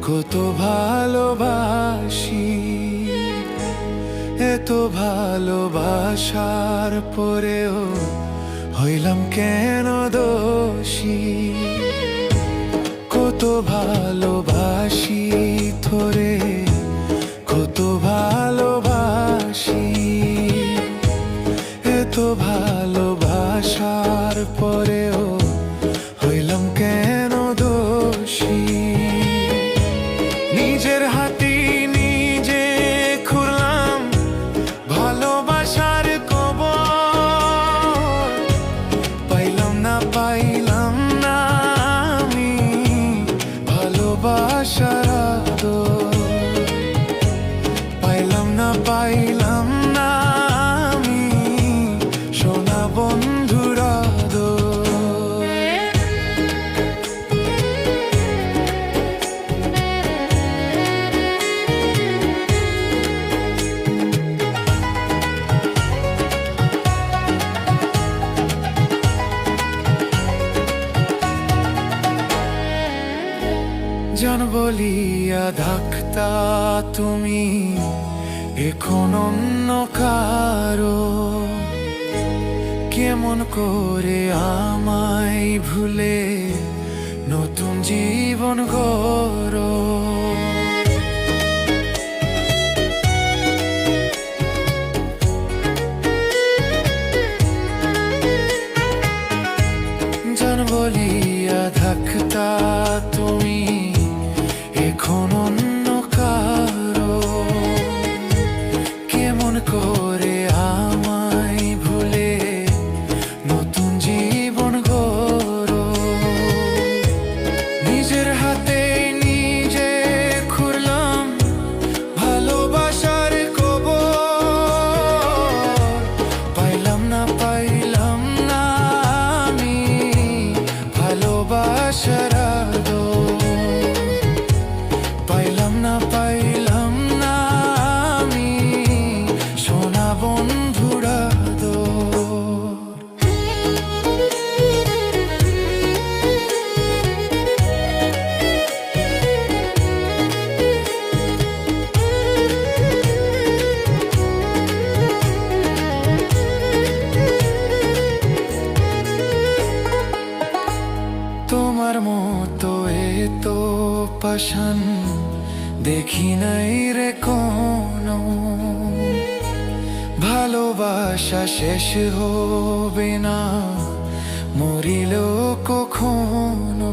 কত ভালোবাসি, এত ভালোবাসার পরেও হইলাম কেন দোষী। কত ভালোবাসি তোরে, কত ভালোবাসি, এত ভালোবাসার পরেও হইলাম কেন দোষী। নিজের হাতে নিজে খুললাম ভালোবাসার কবর, পাইলাম না আমি ভালোবাসার আদর, পাইলাম না আমি সোনা বন্ধুর আদর। জান বলিয়া ডাকতা তুমি এখন অন্য কারো, কেমন করে আমায় ভুলে নতুন জীবন গড়ো। জান বলিয়া ডাকতা তুমি এখন অন্য কারো, কেমন করে আমায় ভুলে নতুন জীবন গড়ো। নিজের হাতে নিজে খুললাম ভালোবাসার কবর, পাইলাম না আমি ভালোবাসার আদর, পাইলাম না আমি সোনা বন্ধুর আদর। তোমার মতো এত পাষাণ দেখি নাই রে কোনো, ভালোবাসা শেষ হবে না মরিলেও কখনো।